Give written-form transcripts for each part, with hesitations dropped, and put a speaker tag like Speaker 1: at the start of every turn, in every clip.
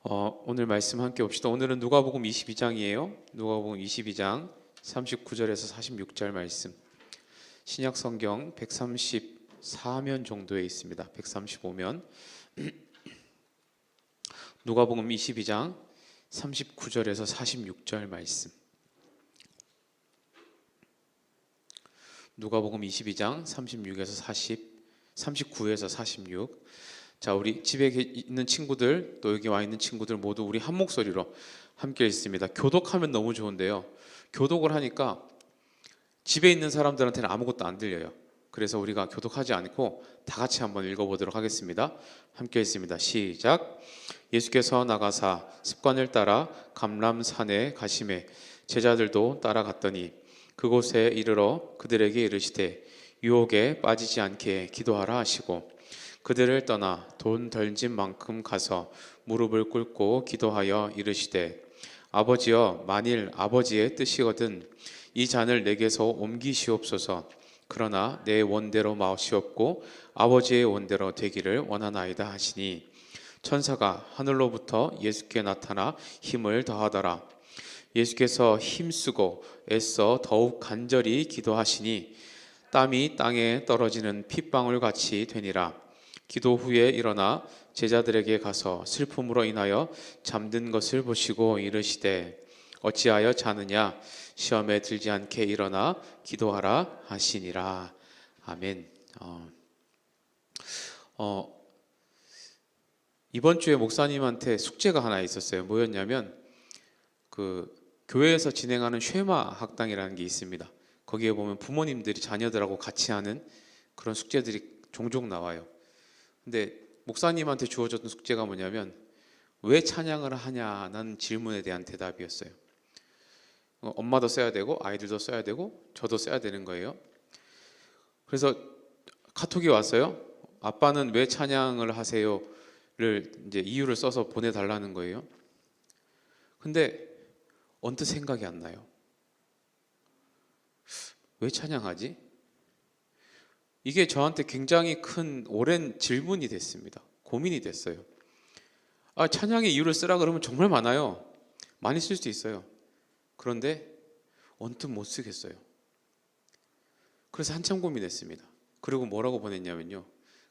Speaker 1: 오늘 말씀 함께 봅시다. 오늘은 누가복음 22장이에요. 누가복음 22장 39절에서 46절 말씀. 신약 성경 134면 정도에 있습니다. 135면. 누가복음 22장 39절에서 46절 말씀. 누가복음 22장 39에서 46. 자, 우리 집에 있는 친구들, 또 여기 와 있는 친구들 모두 우리 한 목소리로 함께 읽습니다. 교독하면 너무 좋은데요. 교독을 하니까 집에 있는 사람들한테는 아무것도 안 들려요. 그래서 우리가 교독하지 않고 다 같이 한번 읽어보도록 하겠습니다. 함께 읽습니다. 시작. 예수께서 나가사 습관을 따라 감람산에 가시매 제자들도 따라갔더니 그곳에 이르러 그들에게 이르시되 유혹에 빠지지 않게 기도하라 하시고 그들을 떠나 돈 덜진 만큼 가서 무릎을 꿇고 기도하여 이르시되 아버지여, 만일 아버지의 뜻이거든 이 잔을 내게서 옮기시옵소서. 그러나 내 원대로 마시옵고 아버지의 원대로 되기를 원하나이다 하시니 천사가 하늘로부터 예수께 나타나 힘을 더하더라. 예수께서 힘쓰고 애써 더욱 간절히 기도하시니 땀이 땅에 떨어지는 핏방울 같이 되니라. 기도 후에 일어나 제자들에게 가서 슬픔으로 인하여 잠든 것을 보시고 이르시되 어찌하여 자느냐 시험에 들지 않게 일어나 기도하라 하시니라. 아멘. 이번 주에 목사님한테 숙제가 하나 있었어요. 뭐였냐면 그 교회에서 진행하는 쉐마 학당이라는 게 있습니다. 거기에 보면 부모님들이 자녀들하고 같이 하는 그런 숙제들이 종종 나와요. 근데 목사님한테 주어졌던 숙제가 뭐냐면 왜 찬양을 하냐는 질문에 대한 대답이었어요. 엄마도 써야 되고 아이들도 써야 되고 저도 써야 되는 거예요. 그래서 카톡이 왔어요. 아빠는 왜 찬양을 하세요?를 이제 이유를 써서 보내달라는 거예요. 근데 언뜻 생각이 안 나요. 왜 찬양하지? 이게 저한테 굉장히 큰 오랜 질문이 됐습니다. 고민이 됐어요. 찬양의 이유를 쓰라 그러면 정말 많아요. 많이 쓸 수 있어요. 그런데 언뜻 못 쓰겠어요. 그래서 한참 고민했습니다. 그리고 뭐라고 보냈냐면요.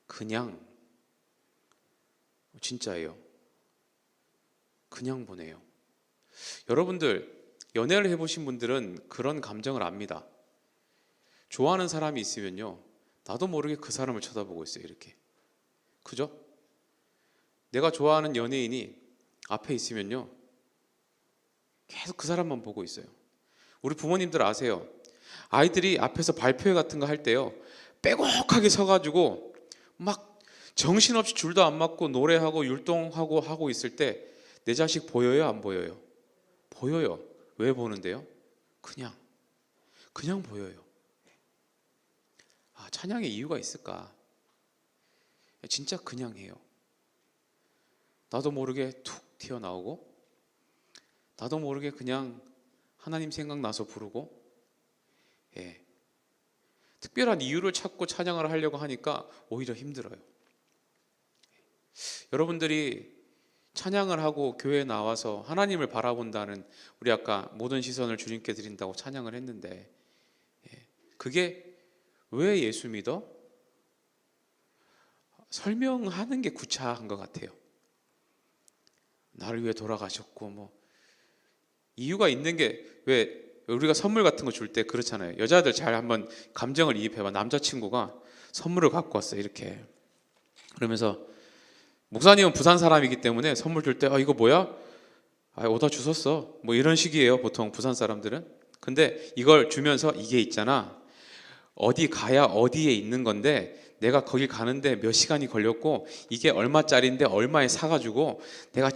Speaker 1: 그냥, 진짜예요. 그냥 보내요. 여러분들 연애를 해보신 분들은 그런 감정을 압니다. 좋아하는 사람이 있으면요. 나도 모르게 그 사람을 쳐다보고 있어요. 이렇게. 그죠? 내가 좋아하는 연예인이 앞에 있으면요. 계속 그 사람만 보고 있어요. 우리 부모님들 아세요? 아이들이 앞에서 발표회 같은 거 할 때요. 빼곡하게 서가지고 막 정신없이 줄도 안 맞고 노래하고 율동하고 하고 있을 때 내 자식 보여요? 안 보여요? 보여요. 왜 보는데요? 그냥 보여요. 찬양의 이유가 있을까? 진짜 그냥 해요. 나도 모르게 툭 튀어나오고 나도 모르게 그냥 하나님 생각나서 부르고 특별한 이유를 찾고 찬양을 하려고 하니까 오히려 힘들어요. 여러분들이 찬양을 하고 교회에 나와서 하나님을 바라본다는 우리 아까 모든 시선을 주님께 드린다고 찬양을 했는데 그게 왜 예수 믿어? 설명하는 게 구차한 것 같아요. 나를 위해 돌아가셨고 뭐 이유가 있는 게 왜 우리가 선물 같은 거 줄 때 그렇잖아요. 여자들 잘 한번 감정을 이입해봐. 남자친구가 선물을 갖고 왔어요. 이렇게 그러면서 목사님은 부산 사람이기 때문에 선물 줄 때 이거 뭐야? 오다 주웠어. 뭐 이런 식이에요. 보통 부산 사람들은. 근데 이걸 주면서 이게 있잖아. 어디 가야 어디에 있는 건데 내가 거기 가는데 몇 시간이 걸렸고 이게 얼마짜리인데 얼마에 사가지고 내가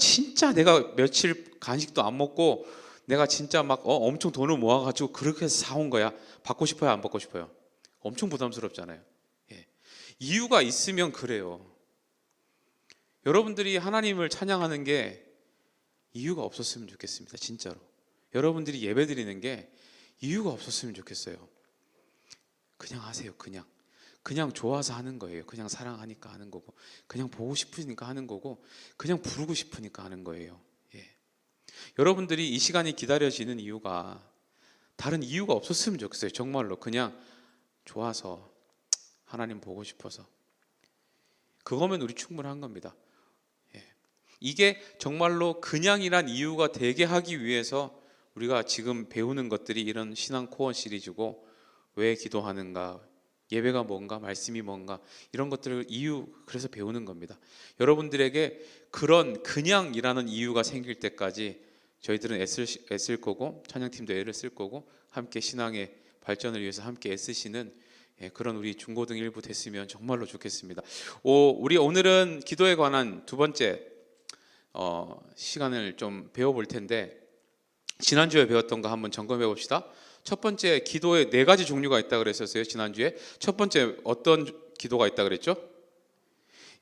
Speaker 1: 며칠 간식도 안 먹고 내가 진짜 막 엄청 돈을 모아가지고 그렇게 해서 사온 거야. 받고 싶어요? 안 받고 싶어요? 엄청 부담스럽잖아요. 이유가 있으면 그래요. 여러분들이 하나님을 찬양하는 게 이유가 없었으면 좋겠습니다. 진짜로. 여러분들이 예배 드리는 게 이유가 없었으면 좋겠어요. 그냥 하세요. 그냥 좋아서 하는 거예요. 그냥 사랑하니까 하는 거고, 그냥 보고 싶으니까 하는 거고, 그냥 부르고 싶으니까 하는 거예요. 예. 여러분들이 이 시간이 기다려지는 이유가 다른 이유가 없었으면 좋겠어요. 정말로 그냥 좋아서, 하나님 보고 싶어서. 그거면 우리 충분한 겁니다. 예. 이게 정말로 그냥이란 이유가 되게 하기 위해서 우리가 지금 배우는 것들이 이런 신앙 코어 시리즈고, 왜 기도하는가, 예배가 뭔가, 말씀이 뭔가, 이런 것들을 이유, 그래서 배우는 겁니다. 여러분들에게 그런 그냥이라는 이유가 생길 때까지 저희들은 애쓸 거고, 찬양팀도 애를 쓸 거고, 함께 신앙의 발전을 위해서 함께 애쓰시는 그런 우리 중고등 일부 됐으면 정말로 좋겠습니다. 우리 오늘은 기도에 관한 두 번째 시간을 좀 배워볼 텐데, 지난주에 배웠던 거 한번 점검해 봅시다. 첫 번째, 기도에 네 가지 종류가 있다 그랬었어요. 지난주에 첫 번째 어떤 기도가 있다 그랬죠?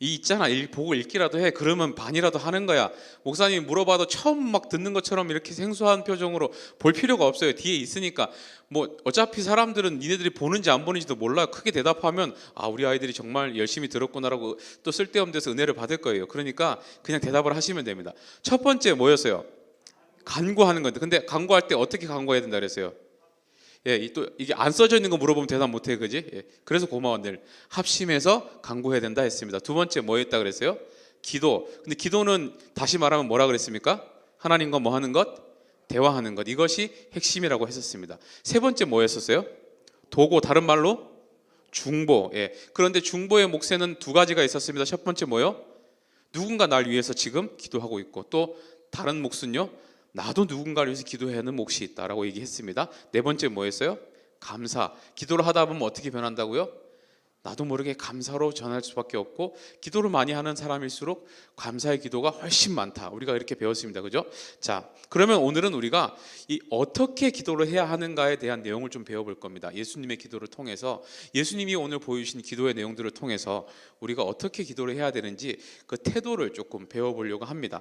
Speaker 1: 이 있잖아, 보고 읽기라도 해. 그러면 반이라도 하는 거야. 목사님이 물어봐도 처음 막 듣는 것처럼 이렇게 생소한 표정으로 볼 필요가 없어요. 뒤에 있으니까. 뭐 어차피 사람들은 니네들이 보는지 안 보는지도 몰라요. 크게 대답하면 우리 아이들이 정말 열심히 들었구나라고 또 쓸데없는 데서 은혜를 받을 거예요. 그러니까 그냥 대답을 하시면 됩니다. 첫 번째 뭐였어요? 간구하는 건데, 근데 간구할 때 어떻게 간구해야 된다 그랬어요? 예, 또 이게 안 써져 있는 거 물어보면 대답 못 해, 그지? 예, 그래서 고마워. 늘 합심해서 간구해야 된다 했습니다. 두 번째 뭐 했다 그랬어요? 기도. 근데 기도는 다시 말하면 뭐라 그랬습니까? 하나님과 뭐 하는 것? 대화하는 것. 이것이 핵심이라고 했었습니다. 세 번째 뭐 했었어요? 도고, 다른 말로 중보. 예. 그런데 중보의 몫에는 두 가지가 있었습니다. 첫 번째 뭐요? 누군가 날 위해서 지금 기도하고 있고, 또 다른 몫은요, 나도 누군가를 위해서 기도해야 하는 몫이 있다라고 얘기했습니다. 네 번째 뭐였어요? 감사. 기도를 하다 보면 어떻게 변한다고요? 나도 모르게 감사로 전할 수밖에 없고, 기도를 많이 하는 사람일수록 감사의 기도가 훨씬 많다. 우리가 이렇게 배웠습니다. 그죠? 자, 그러면 오늘은 우리가 이 어떻게 기도를 해야 하는가에 대한 내용을 좀 배워볼 겁니다. 예수님의 기도를 통해서, 예수님이 오늘 보여주신 기도의 내용들을 통해서 우리가 어떻게 기도를 해야 되는지 그 태도를 조금 배워보려고 합니다.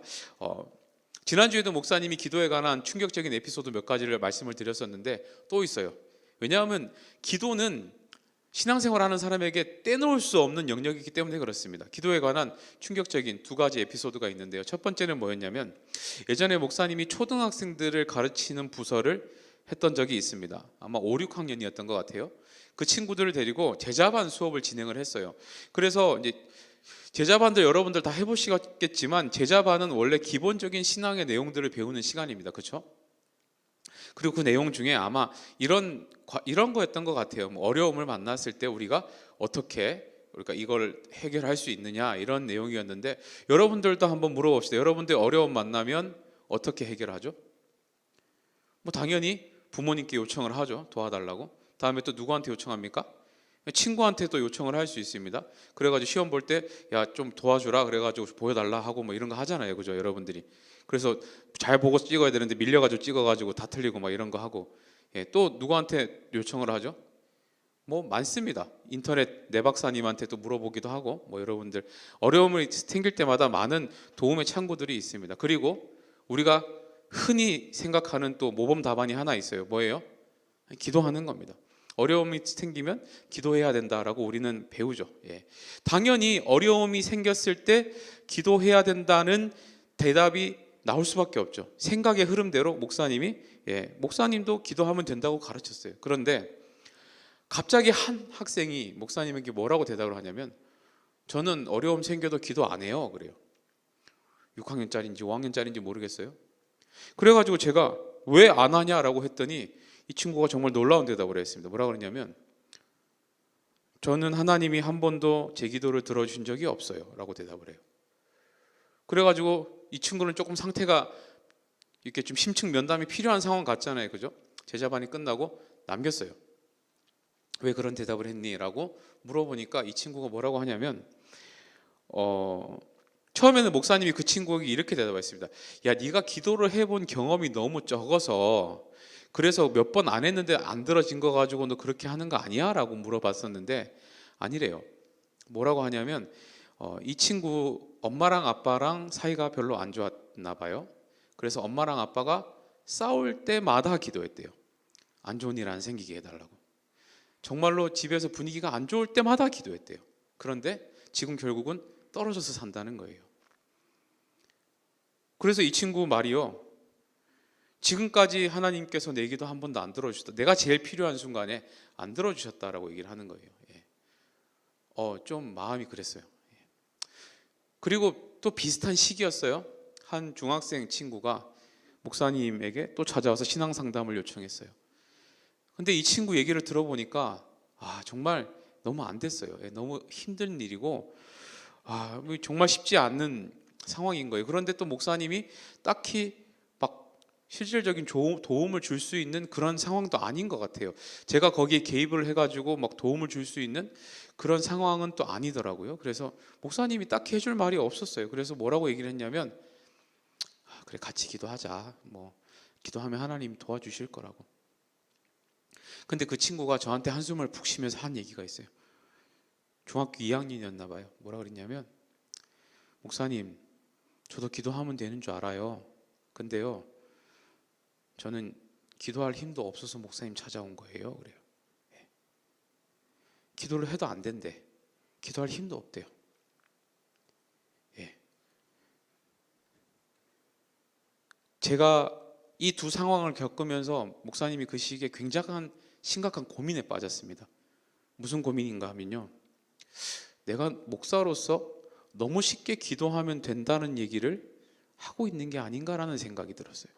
Speaker 1: 지난주에도 목사님이 기도에 관한 충격적인 에피소드 몇 가지를 말씀을 드렸었는데 또 있어요. 왜냐하면 기도는 신앙생활하는 사람에게 떼놓을 수 없는 영역이기 때문에 그렇습니다. 기도에 관한 충격적인 두 가지 에피소드가 있는데요. 첫 번째는 뭐였냐면, 예전에 목사님이 초등학생들을 가르치는 부서를 했던 적이 있습니다. 아마 5, 6학년이었던 것 같아요. 그 친구들을 데리고 제자반 수업을 진행을 했어요. 그래서 이제 제자반들 여러분들 다 해보시겠지만, 제자반은 원래 기본적인 신앙의 내용들을 배우는 시간입니다. 그렇죠? 그리고 그 내용 중에 아마 이런 거였던 것 같아요. 뭐 어려움을 만났을 때 우리가 어떻게 이걸 해결할 수 있느냐, 이런 내용이었는데, 여러분들도 한번 물어봅시다. 여러분들 어려움 만나면 어떻게 해결하죠? 뭐 당연히 부모님께 요청을 하죠. 도와달라고. 다음에 또 누구한테 요청합니까? 친구한테도 요청을 할 수 있습니다. 그래가지고 시험 볼 때 야 좀 도와주라 그래가지고 보여달라 하고 뭐 이런 거 하잖아요, 그죠, 여러분들이. 그래서 잘 보고 찍어야 되는데 밀려가지고 찍어가지고 다 틀리고 막 이런 거 하고. 예, 또 누구한테 요청을 하죠? 뭐 많습니다. 인터넷 내 박사님한테 또 물어보기도 하고, 뭐 여러분들 어려움이 생길 때마다 많은 도움의 창구들이 있습니다. 그리고 우리가 흔히 생각하는 또 모범 답안이 하나 있어요. 뭐예요? 기도하는 겁니다. 어려움이 생기면 기도해야 된다라고 우리는 배우죠. 예. 당연히 어려움이 생겼을 때 기도해야 된다는 대답이 나올 수밖에 없죠. 생각의 흐름대로 목사님도 기도하면 된다고 가르쳤어요. 그런데 갑자기 한 학생이 목사님에게 뭐라고 대답을 하냐면, 저는 어려움 생겨도 기도 안 해요. 그래요. 6학년짜리인지 5학년짜리인지 모르겠어요. 그래가지고 제가 왜 안 하냐라고 했더니 이 친구가 정말 놀라운 대답을 했습니다. 뭐라고 그러냐면, 저는 하나님이 한 번도 제 기도를 들어주신 적이 없어요 라고 대답을 해요. 그래가지고 이 친구는 조금 상태가 이렇게 좀 심층 면담이 필요한 상황 같잖아요, 그죠? 제자반이 끝나고 남겼어요. 왜 그런 대답을 했니? 라고 물어보니까 이 친구가 뭐라고 하냐면, 처음에는 목사님이 그 친구에게 이렇게 대답했습니다. 야, 네가 기도를 해본 경험이 너무 적어서 그래서 몇 번 안 했는데 안 들어진 거 가지고 너 그렇게 하는 거 아니야? 라고 물어봤었는데 아니래요. 뭐라고 하냐면, 이 친구 엄마랑 아빠랑 사이가 별로 안 좋았나 봐요. 그래서 엄마랑 아빠가 싸울 때마다 기도했대요. 안 좋은 일 안 생기게 해달라고. 정말로 집에서 분위기가 안 좋을 때마다 기도했대요. 그런데 지금 결국은 떨어져서 산다는 거예요. 그래서 이 친구 말이요, 지금까지 하나님께서 내 기도 한 번도 안 들어주셨다. 내가 제일 필요한 순간에 안 들어주셨다라고 얘기를 하는 거예요. 좀 마음이 그랬어요. 그리고 또 비슷한 시기였어요. 한 중학생 친구가 목사님에게 또 찾아와서 신앙 상담을 요청했어요. 근데 이 친구 얘기를 들어보니까 정말 너무 안 됐어요. 너무 힘든 일이고 정말 쉽지 않는 상황인 거예요. 그런데 또 목사님이 딱히 막 실질적인 도움을 줄 수 있는 그런 상황도 아닌 것 같아요. 제가 거기에 개입을 해가지고 막 도움을 줄 수 있는 그런 상황은 또 아니더라고요. 그래서 목사님이 딱히 해줄 말이 없었어요. 그래서 뭐라고 얘기를 했냐면, 그래 같이 기도하자. 뭐 기도하면 하나님 도와주실 거라고. 근데 그 친구가 저한테 한숨을 푹 쉬면서 한 얘기가 있어요. 중학교 2학년이었나 봐요. 뭐라 그랬냐면, 목사님, 저도 기도하면 되는 줄 알아요. 근데요, 저는 기도할 힘도 없어서 목사님 찾아온 거예요. 그래요. 기도를 해도 안 된대. 기도할 힘도 없대요. 제가 이 두 상황을 겪으면서 목사님이 그 시기에 굉장한 심각한 고민에 빠졌습니다. 무슨 고민인가 하면요, 내가 목사로서 너무 쉽게 기도하면 된다는 얘기를 하고 있는 게 아닌가라는 생각이 들었어요.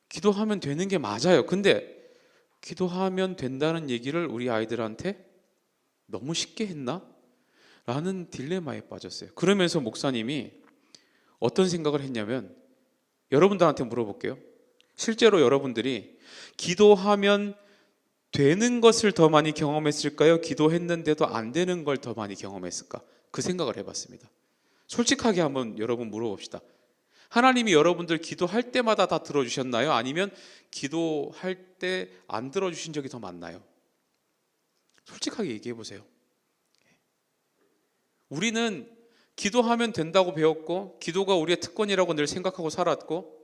Speaker 1: 기도하면 되는 게 맞아요. 근데 기도하면 된다는 얘기를 우리 아이들한테 너무 쉽게 했나? 라는 딜레마에 빠졌어요. 그러면서 목사님이 어떤 생각을 했냐면, 여러분들한테 물어볼게요. 실제로 여러분들이 기도하면 되는 것을 더 많이 경험했을까요? 기도했는데도 안 되는 걸 더 많이 경험했을까? 그 생각을 해봤습니다. 솔직하게 한번 여러분 물어봅시다. 하나님이 여러분들 기도할 때마다 다 들어주셨나요? 아니면 기도할 때 안 들어주신 적이 더 많나요? 솔직하게 얘기해 보세요. 우리는 기도하면 된다고 배웠고, 기도가 우리의 특권이라고 늘 생각하고 살았고,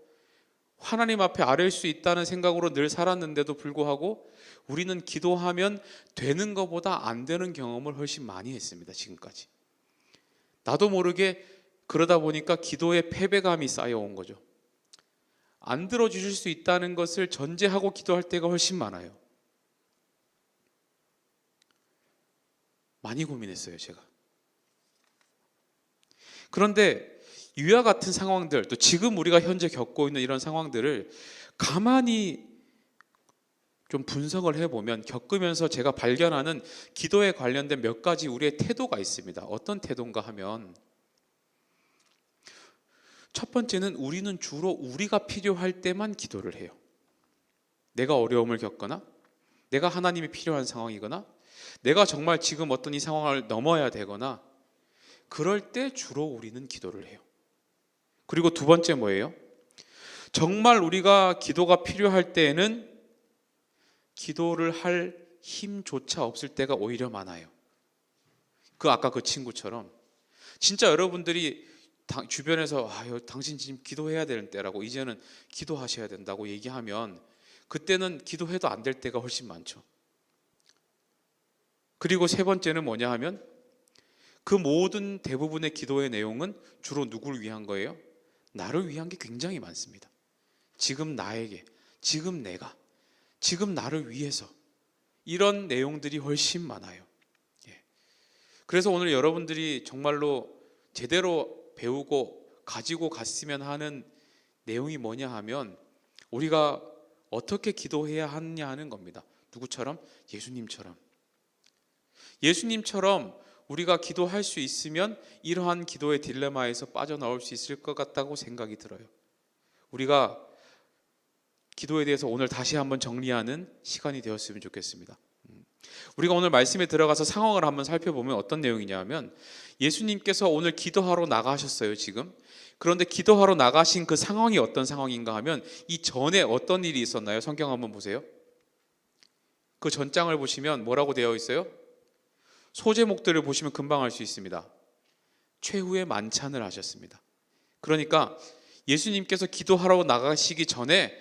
Speaker 1: 하나님 앞에 아뢰일 수 있다는 생각으로 늘 살았는데도 불구하고 우리는 기도하면 되는 것보다 안 되는 경험을 훨씬 많이 했습니다. 지금까지. 나도 모르게 그러다 보니까 기도의 패배감이 쌓여온 거죠. 안 들어주실 수 있다는 것을 전제하고 기도할 때가 훨씬 많아요. 많이 고민했어요, 제가. 그런데 이와 같은 상황들, 또 지금 우리가 현재 겪고 있는 이런 상황들을 가만히 좀 분석을 해보면, 겪으면서 제가 발견하는 기도에 관련된 몇 가지 우리의 태도가 있습니다. 어떤 태도인가 하면, 첫 번째는 우리는 주로 우리가 필요할 때만 기도를 해요. 내가 어려움을 겪거나, 내가 하나님이 필요한 상황이거나, 내가 정말 지금 어떤 이 상황을 넘어야 되거나, 그럴 때 주로 우리는 기도를 해요. 그리고 두 번째 뭐예요? 정말 우리가 기도가 필요할 때에는 기도를 할 힘조차 없을 때가 오히려 많아요. 아까 그 친구처럼 진짜 여러분들이 주변에서 당신 지금 기도해야 되는 때라고, 이제는 기도하셔야 된다고 얘기하면 그때는 기도해도 안 될 때가 훨씬 많죠. 그리고 세 번째는 뭐냐 하면, 그 모든 대부분의 기도의 내용은 주로 누구를 위한 거예요? 나를 위한 게 굉장히 많습니다. 지금 나에게, 지금 내가, 지금 나를 위해서, 이런 내용들이 훨씬 많아요. 그래서 오늘 여러분들이 정말로 제대로 배우고 가지고 갔으면 하는 내용이 뭐냐 하면, 우리가 어떻게 기도해야 하느냐 하는 겁니다. 누구처럼? 예수님처럼. 예수님처럼 우리가 기도할 수 있으면 이러한 기도의 딜레마에서 빠져나올 수 있을 것 같다고 생각이 들어요. 우리가 기도에 대해서 오늘 다시 한번 정리하는 시간이 되었으면 좋겠습니다. 우리가 오늘 말씀에 들어가서 상황을 한번 살펴보면 어떤 내용이냐 하면, 예수님께서 오늘 기도하러 나가셨어요, 지금. 그런데 기도하러 나가신 그 상황이 어떤 상황인가 하면, 이 전에 어떤 일이 있었나요? 성경 한번 보세요. 그 전장을 보시면 뭐라고 되어 있어요? 소제목들을 보시면 금방 알 수 있습니다. 최후의 만찬을 하셨습니다. 그러니까 예수님께서 기도하러 나가시기 전에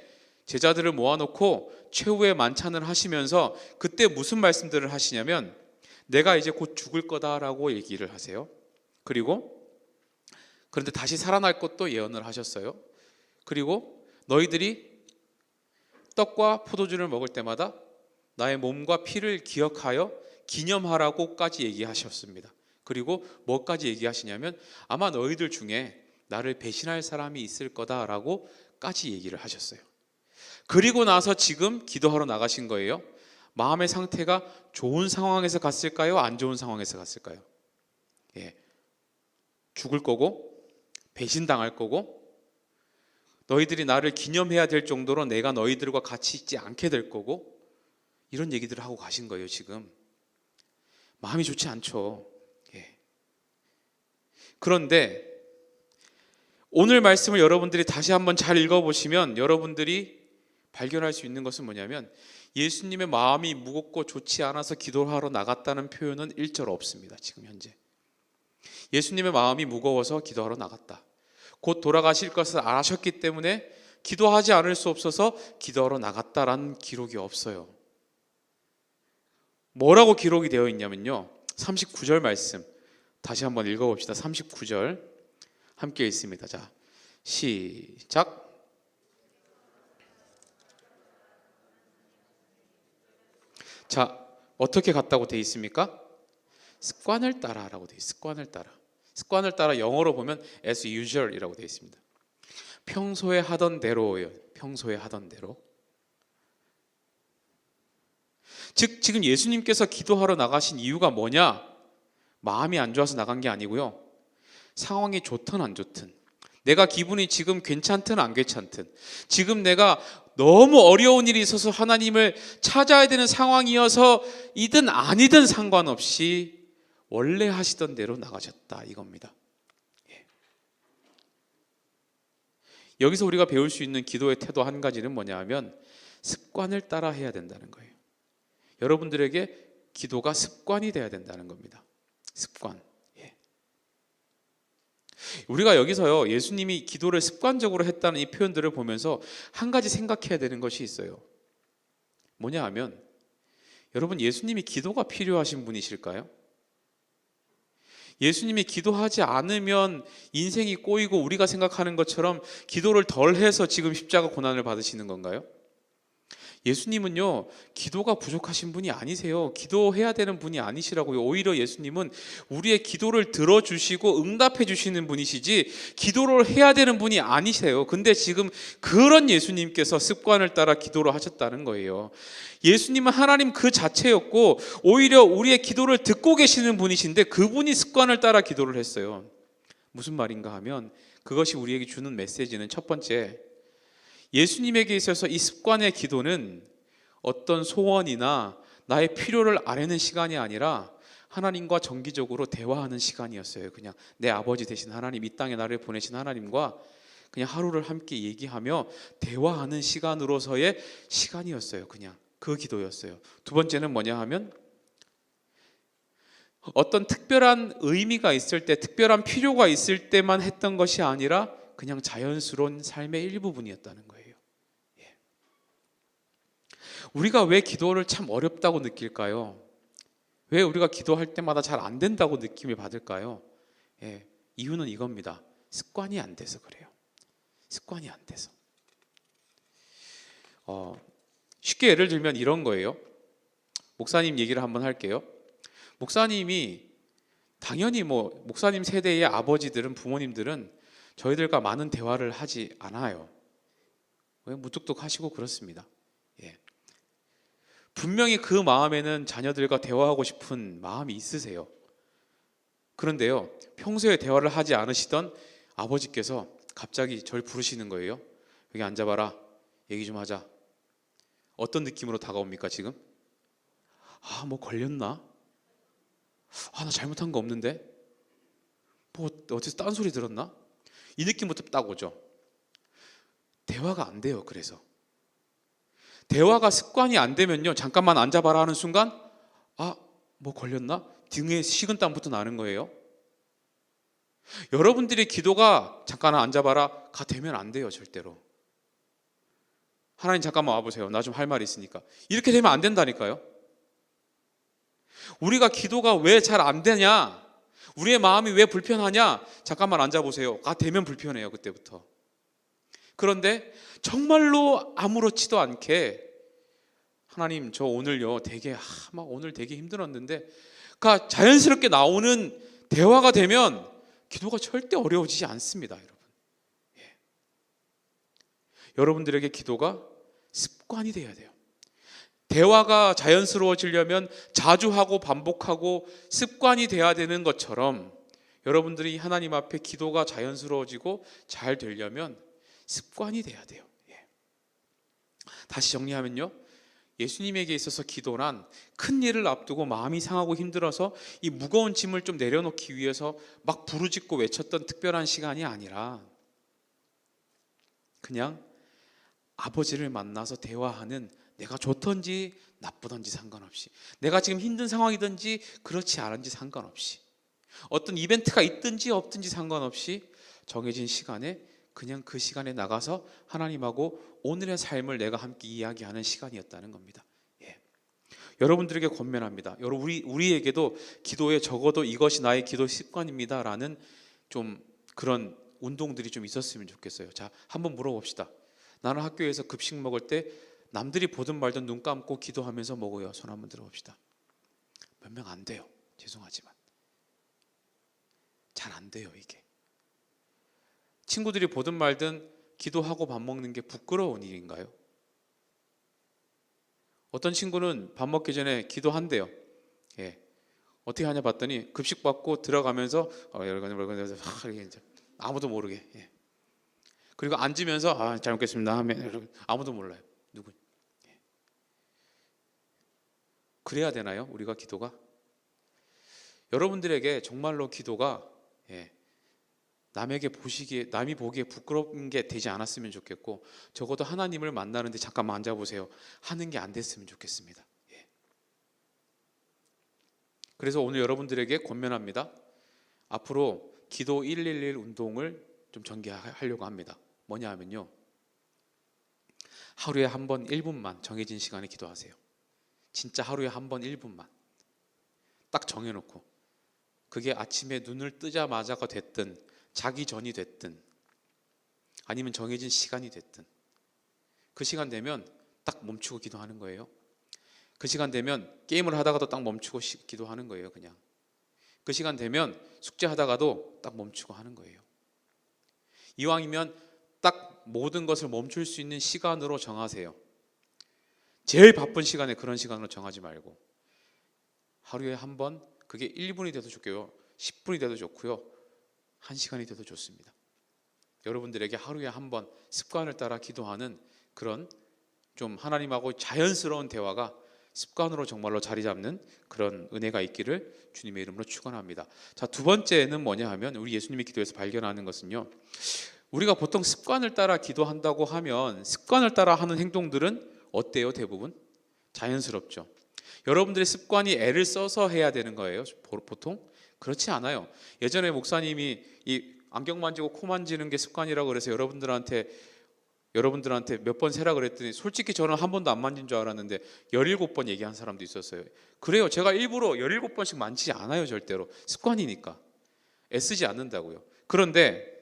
Speaker 1: 제자들을 모아놓고 최후의 만찬을 하시면서 그때 무슨 말씀들을 하시냐면 내가 이제 곧 죽을 거다라고 얘기를 하세요. 그리고 그런데 다시 살아날 것도 예언을 하셨어요. 그리고 너희들이 떡과 포도주를 먹을 때마다 나의 몸과 피를 기억하여 기념하라고까지 얘기하셨습니다. 그리고 뭐까지 얘기하시냐면 아마 너희들 중에 나를 배신할 사람이 있을 거다라고까지 얘기를 하셨어요. 그리고 나서 지금 기도하러 나가신 거예요. 마음의 상태가 좋은 상황에서 갔을까요? 안 좋은 상황에서 갔을까요? 죽을 거고 배신당할 거고 너희들이 나를 기념해야 될 정도로 내가 너희들과 같이 있지 않게 될 거고 이런 얘기들을 하고 가신 거예요. 지금 마음이 좋지 않죠. 그런데 오늘 말씀을 여러분들이 다시 한번 잘 읽어보시면 여러분들이 발견할 수 있는 것은 뭐냐면 예수님의 마음이 무겁고 좋지 않아서 기도하러 나갔다는 표현은 1절 없습니다. 지금 현재 예수님의 마음이 무거워서 기도하러 나갔다, 곧 돌아가실 것을 아셨기 때문에 기도하지 않을 수 없어서 기도하러 나갔다라는 기록이 없어요. 뭐라고 기록이 되어 있냐면요, 39절 말씀 다시 한번 읽어봅시다. 39절 함께 읽습니다. 자, 시작. 자, 어떻게 갔다고 되어 있습니까? 습관을 따라라고 되어 있어요. 습관을 따라. 습관을 따라 영어로 보면 as usual이라고 되어 있습니다. 평소에 하던 대로예요. 평소에 하던 대로. 즉 지금 예수님께서 기도하러 나가신 이유가 뭐냐? 마음이 안 좋아서 나간 게 아니고요, 상황이 좋든 안 좋든, 내가 기분이 지금 괜찮든 안 괜찮든, 지금 내가 너무 어려운 일이 있어서 하나님을 찾아야 되는 상황이어서 이든 아니든 상관없이 원래 하시던 대로 나가셨다 이겁니다. 여기서 우리가 배울 수 있는 기도의 태도 한 가지는 뭐냐 하면 습관을 따라 해야 된다는 거예요. 여러분들에게 기도가 습관이 돼야 된다는 겁니다. 습관. 우리가 여기서요, 예수님이 기도를 습관적으로 했다는 이 표현들을 보면서 한 가지 생각해야 되는 것이 있어요. 뭐냐 하면 여러분, 예수님이 기도가 필요하신 분이실까요? 예수님이 기도하지 않으면 인생이 꼬이고 우리가 생각하는 것처럼 기도를 덜 해서 지금 십자가 고난을 받으시는 건가요? 예수님은요, 기도가 부족하신 분이 아니세요. 기도해야 되는 분이 아니시라고요. 오히려 예수님은 우리의 기도를 들어주시고 응답해 주시는 분이시지 기도를 해야 되는 분이 아니세요. 근데 지금 그런 예수님께서 습관을 따라 기도를 하셨다는 거예요. 예수님은 하나님 그 자체였고 오히려 우리의 기도를 듣고 계시는 분이신데 그분이 습관을 따라 기도를 했어요. 무슨 말인가 하면 그것이 우리에게 주는 메시지는 첫 번째, 예수님에게 있어서 이 습관의 기도는 어떤 소원이나 나의 필요를 아뢰는 시간이 아니라 하나님과 정기적으로 대화하는 시간이었어요. 그냥 내 아버지 되신 하나님, 이 땅에 나를 보내신 하나님과 그냥 하루를 함께 얘기하며 대화하는 시간으로서의 시간이었어요. 그냥 그 기도였어요. 두 번째는 뭐냐 하면 어떤 특별한 의미가 있을 때, 특별한 필요가 있을 때만 했던 것이 아니라 그냥 자연스러운 삶의 일부분이었다는 거예요. 우리가 왜 기도를 참 어렵다고 느낄까요? 왜 우리가 기도할 때마다 잘 안 된다고 느낌을 받을까요? 이유는 이겁니다. 습관이 안 돼서 그래요. 습관이 안 돼서. 쉽게 예를 들면 이런 거예요. 목사님 얘기를 한번 할게요. 목사님이 당연히 목사님 세대의 아버지들은, 부모님들은 저희들과 많은 대화를 하지 않아요. 무뚝뚝하시고 그렇습니다. 분명히 그 마음에는 자녀들과 대화하고 싶은 마음이 있으세요. 그런데요, 평소에 대화를 하지 않으시던 아버지께서 갑자기 저를 부르시는 거예요. 여기 앉아봐라, 얘기 좀 하자. 어떤 느낌으로 다가옵니까 지금? 뭐 걸렸나? 나 잘못한 거 없는데? 어디서 딴소리 들었나? 이 느낌부터 딱 오죠. 대화가 안 돼요. 그래서 대화가 습관이 안 되면요, 잠깐만 앉아봐라 하는 순간 뭐 걸렸나? 등에 식은땀부터 나는 거예요. 여러분들의 기도가 잠깐 앉아봐라 가 되면 안 돼요. 절대로. 하나님 잠깐만 와보세요. 나 좀 할 말이 있으니까. 이렇게 되면 안 된다니까요. 우리가 기도가 왜 잘 안 되냐? 우리의 마음이 왜 불편하냐? 잠깐만 앉아보세요. 되면 불편해요, 그때부터. 그런데 정말로 아무렇지도 않게 하나님 저 오늘요 되게 오늘 되게 힘들었는데 그러니까 자연스럽게 나오는 대화가 되면 기도가 절대 어려워지지 않습니다, 여러분. 예. 여러분들에게 기도가 습관이 돼야 돼요. 대화가 자연스러워지려면 자주 하고 반복하고 습관이 돼야 되는 것처럼 여러분들이 하나님 앞에 기도가 자연스러워지고 잘 되려면 습관이 돼야 돼요. 예. 다시 정리하면요, 예수님에게 있어서 기도란 큰 일을 앞두고 마음이 상하고 힘들어서 이 무거운 짐을 좀 내려놓기 위해서 막 부르짖고 외쳤던 특별한 시간이 아니라 그냥 아버지를 만나서 대화하는, 내가 좋던지 나쁘던지 상관없이, 내가 지금 힘든 상황이든지 그렇지 않은지 상관없이, 어떤 이벤트가 있든지 없든지 상관없이 정해진 시간에 그냥 그 시간에 나가서 하나님하고 오늘의 삶을 내가 함께 이야기하는 시간이었다는 겁니다. 예. 여러분들에게 권면합니다. 우리에게도 기도에 적어도 이것이 나의 기도 습관입니다라는 좀 그런 운동들이 좀 있었으면 좋겠어요. 자, 한번 물어봅시다. 나는 학교에서 급식 먹을 때 남들이 보든 말든 눈 감고 기도하면서 먹어요. 손 한번 들어봅시다. 몇 명 안 돼요. 죄송하지만 잘 안 돼요. 이게 친구들이 보든 말든 기도하고 밥 먹는 게 부끄러운 일인가요? 어떤 친구는 밥 먹기 전에 기도한대요. 예. 어떻게 하냐 봤더니 급식 받고 들어가면서 아무도 모르게. 예. 그리고 앉으면서 잘 먹겠습니다 하면 아무도 몰라요. 누구? 예. 그래야 되나요? 우리가 기도가? 여러분들에게 정말로 기도가 남이 보기에 부끄러운 게 되지 않았으면 좋겠고, 적어도 하나님을 만나는데 잠깐만 앉아보세요 하는 게 안 됐으면 좋겠습니다. 예. 그래서 오늘 여러분들에게 권면합니다. 앞으로 기도 111 운동을 좀 전개하려고 합니다. 뭐냐 하면요, 하루에 한 번 1분만 정해진 시간에 기도하세요. 진짜 하루에 한 번 1분만 딱 정해놓고, 그게 아침에 눈을 뜨자마자가 됐든 자기 전이 됐든 아니면 정해진 시간이 됐든 그 시간 되면 딱 멈추고 기도하는 거예요. 그 시간 되면 게임을 하다가도 딱 멈추고 기도하는 거예요. 그냥 그 시간 되면 숙제하다가도 딱 멈추고 하는 거예요. 이왕이면 딱 모든 것을 멈출 수 있는 시간으로 정하세요. 제일 바쁜 시간에 그런 시간으로 정하지 말고 하루에 한 번, 그게 1분이 돼도 좋고요, 10분이 돼도 좋고요, 1시간이 돼도 좋습니다. 여러분들에게 하루에 한 번 습관을 따라 기도하는 그런 좀 하나님하고 자연스러운 대화가 습관으로 정말로 자리 잡는 그런 은혜가 있기를 주님의 이름으로 축원합니다. 자, 두 번째는 뭐냐 하면 우리 예수님의 기도에서 발견하는 것은요, 우리가 보통 습관을 따라 기도한다고 하면 습관을 따라 하는 행동들은 어때요? 대부분 자연스럽죠. 여러분들의 습관이 애를 써서 해야 되는 거예요, 보통? 그렇지 않아요. 예전에 목사님이 이 안경 만지고 코 만지는 게 습관이라고 그래서 여러분들한테 몇 번 세라 그랬더니 솔직히 저는 한 번도 안 만진 줄 알았는데 17번 얘기한 사람도 있었어요. 그래요. 제가 일부러 17번씩 만지지 않아요. 절대로. 습관이니까. 애쓰지 않는다고요. 그런데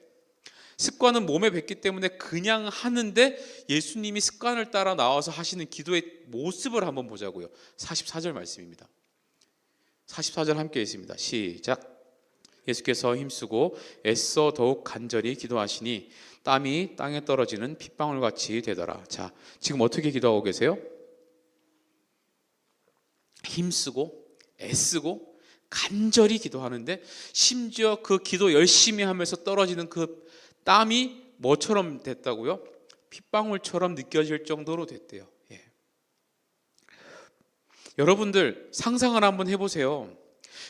Speaker 1: 습관은 몸에 뱄기 때문에 그냥 하는데 예수님이 습관을 따라 나와서 하시는 기도의 모습을 한번 보자고요. 44절 말씀입니다. 44절 함께 있습니다. 시작. 예수께서 힘쓰고 애써 더욱 간절히 기도하시니 땀이 땅에 떨어지는 핏방울같이 되더라. 자, 지금 어떻게 기도하고 계세요? 힘쓰고 애쓰고 간절히 기도하는데 심지어 그 기도 열심히 하면서 떨어지는 그 땀이 뭐처럼 됐다고요? 핏방울처럼 느껴질 정도로 됐대요. 예. 여러분들 상상을 한번 해보세요.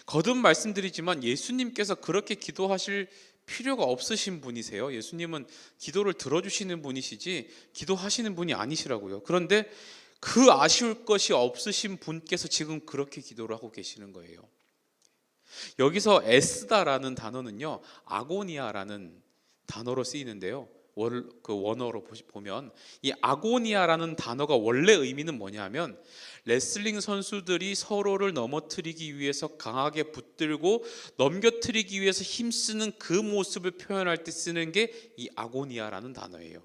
Speaker 1: 거듭 말씀드리지만 예수님께서 그렇게 기도하실 필요가 없으신 분이세요. 예수님은 기도를 들어주시는 분이시지 기도하시는 분이 아니시라고요. 그런데 그 아쉬울 것이 없으신 분께서 지금 그렇게 기도를 하고 계시는 거예요. 여기서 애쓰다라는 단어는요, 아고니아라는 단어로 쓰이는데요, 그 원어로 보면 이 아고니아라는 단어가 원래 의미는 뭐냐면 레슬링 선수들이 서로를 넘어뜨리기 위해서 강하게 붙들고 넘겨뜨리기 위해서 힘쓰는 그 모습을 표현할 때 쓰는 게 이 아고니아라는 단어예요.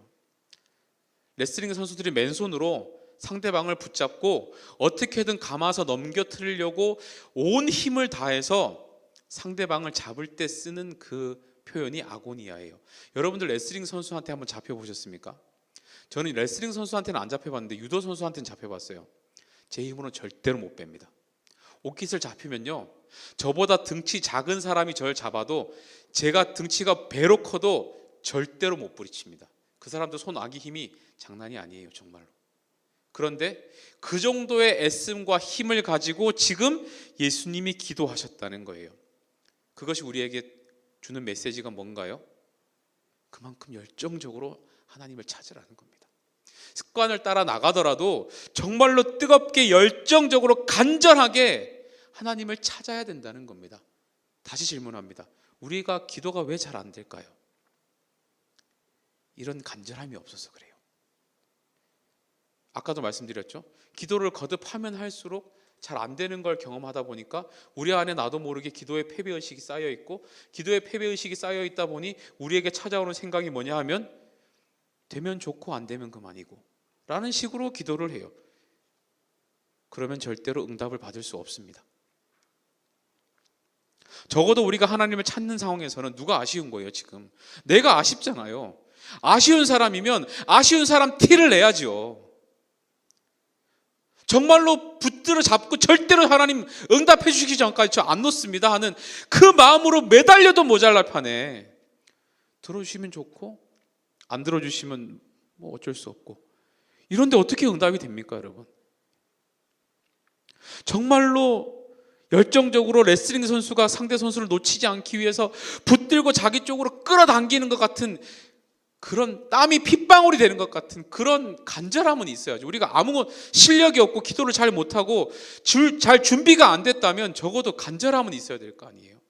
Speaker 1: 레슬링 선수들이 맨손으로 상대방을 붙잡고 어떻게든 감아서 넘겨뜨리려고 온 힘을 다해서 상대방을 잡을 때 쓰는 그 표현이 아고니아예요. 여러분들 레슬링 선수한테 한번 잡혀보셨습니까? 저는 레슬링 선수한테는 안 잡혀봤는데 유도 선수한테는 잡혀봤어요. 제 힘으로는 절대로 못 뺍니다. 옷깃을 잡히면요, 저보다 등치 작은 사람이 저를 잡아도 제가 등치가 배로 커도 절대로 못 부딪힙니다. 그 사람도 손 아기 힘이 장난이 아니에요, 정말로. 그런데 그 정도의 애씀과 힘을 가지고 지금 예수님이 기도하셨다는 거예요. 그것이 우리에게 주는 메시지가 뭔가요? 그만큼 열정적으로 하나님을 찾으라는 겁니다. 습관을 따라 나가더라도 정말로 뜨겁게 열정적으로 간절하게 하나님을 찾아야 된다는 겁니다. 다시 질문합니다. 우리가 기도가 왜 잘 안 될까요? 이런 간절함이 없어서 그래요. 아까도 말씀드렸죠. 기도를 거듭하면 할수록 잘 안 되는 걸 경험하다 보니까 우리 안에 나도 모르게 기도의 패배의식이 쌓여 있고, 기도의 패배의식이 쌓여 있다 보니 우리에게 찾아오는 생각이 뭐냐 하면 되면 좋고 안 되면 그만이고 라는 식으로 기도를 해요. 그러면 절대로 응답을 받을 수 없습니다. 적어도 우리가 하나님을 찾는 상황에서는 누가 아쉬운 거예요? 지금 내가 아쉽잖아요. 아쉬운 사람이면 아쉬운 사람 티를 내야죠. 정말로 붙들어 잡고 절대로 하나님 응답해 주시기 전까지 저 안 놓습니다 하는 그 마음으로 매달려도 모자랄 판에 들어주시면 좋고 안 들어주시면 뭐 어쩔 수 없고, 이런데 어떻게 응답이 됩니까, 여러분? 정말로 열정적으로 레슬링 선수가 상대 선수를 놓치지 않기 위해서 붙들고 자기 쪽으로 끌어당기는 것 같은 그런 땀이 핏방울이 되는 것 같은 그런 간절함은 있어야죠. 우리가 아무 실력이 없고 기도를 잘 못하고 잘 준비가 안 됐다면 적어도 간절함은 있어야 될 거 아니에요.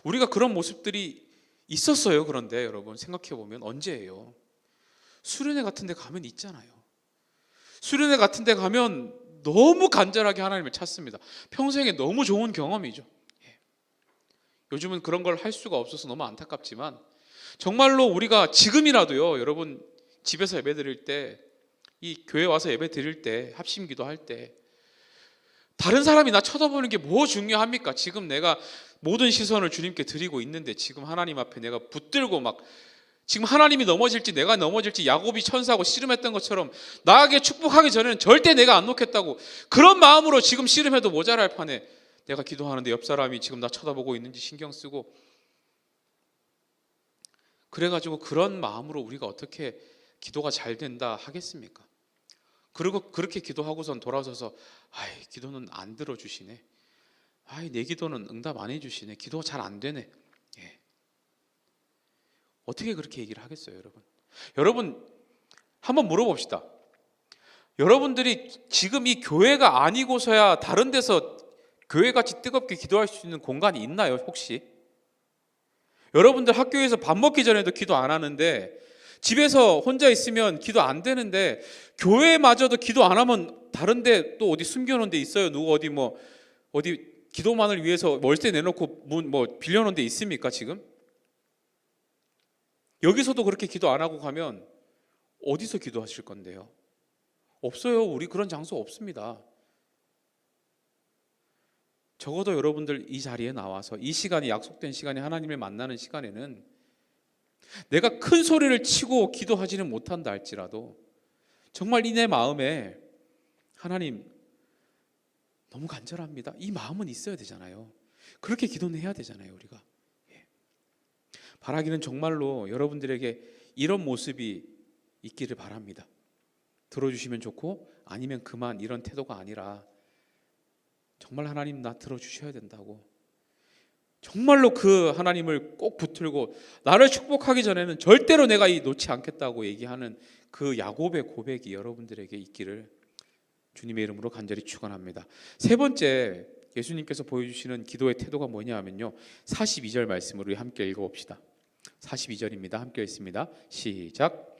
Speaker 1: 우리가 그런 모습들이 있었어요. 그런데 여러분 생각해보면 언제예요? 수련회 같은 데 가면 있잖아요. 수련회 같은 데 가면 너무 간절하게 하나님을 찾습니다. 평생에 너무 좋은 경험이죠. 요즘은 그런 걸 할 수가 없어서 너무 안타깝지만 정말로 우리가 지금이라도요, 여러분 집에서 예배 드릴 때, 이 교회 와서 예배 드릴 때, 합심 기도할 때 다른 사람이 나 쳐다보는 게 뭐 중요합니까? 지금 내가 모든 시선을 주님께 드리고 있는데 지금 하나님 앞에 내가 붙들고 막 지금 하나님이 넘어질지 내가 넘어질지 야곱이 천사하고 씨름했던 것처럼 나에게 축복하기 전에는 절대 내가 안 놓겠다고 그런 마음으로 지금 씨름해도 모자랄 판에 내가 기도하는데 옆 사람이 지금 나 쳐다보고 있는지 신경 쓰고, 그래가지고 그런 마음으로 우리가 어떻게 기도가 잘 된다 하겠습니까? 그리고 그렇게 기도하고선 돌아서서 아이 기도는 안 들어주시네, 아이 내 기도는 응답 안 해주시네, 기도가 잘 안 되네. 어떻게 그렇게 얘기를 하겠어요, 여러분? 여러분 한번 물어봅시다. 여러분들이 지금 이 교회가 아니고서야 다른 데서 교회같이 뜨겁게 기도할 수 있는 공간이 있나요, 혹시? 여러분들 학교에서 밥 먹기 전에도 기도 안 하는데, 집에서 혼자 있으면 기도 안 되는데, 교회마저도 기도 안 하면 다른 데 또 어디 숨겨놓은 데 있어요? 누구 어디 기도만을 위해서 월세 내놓고 문 빌려놓은 데 있습니까, 지금? 여기서도 그렇게 기도 안 하고 가면 어디서 기도하실 건데요? 없어요. 우리 그런 장소 없습니다. 적어도 여러분들 이 자리에 나와서 이 시간이 약속된 시간에 하나님을 만나는 시간에는 내가 큰 소리를 치고 기도하지는 못한다 할지라도 정말 이 내 마음에 하나님 너무 간절합니다, 이 마음은 있어야 되잖아요. 그렇게 기도는 해야 되잖아요, 우리가. 바라기는 정말로 여러분들에게 이런 모습이 있기를 바랍니다. 들어주시면 좋고 아니면 그만, 이런 태도가 아니라 정말 하나님 나 들어주셔야 된다고, 정말로 그 하나님을 꼭 붙들고 나를 축복하기 전에는 절대로 내가 놓지 않겠다고 얘기하는 그 야곱의 고백이 여러분들에게 있기를 주님의 이름으로 간절히 축원합니다. 세 번째 예수님께서 보여주시는 기도의 태도가 뭐냐 하면요, 42절 말씀을 우리 함께 읽어봅시다. 42절입니다. 함께 읽습니다. 시작.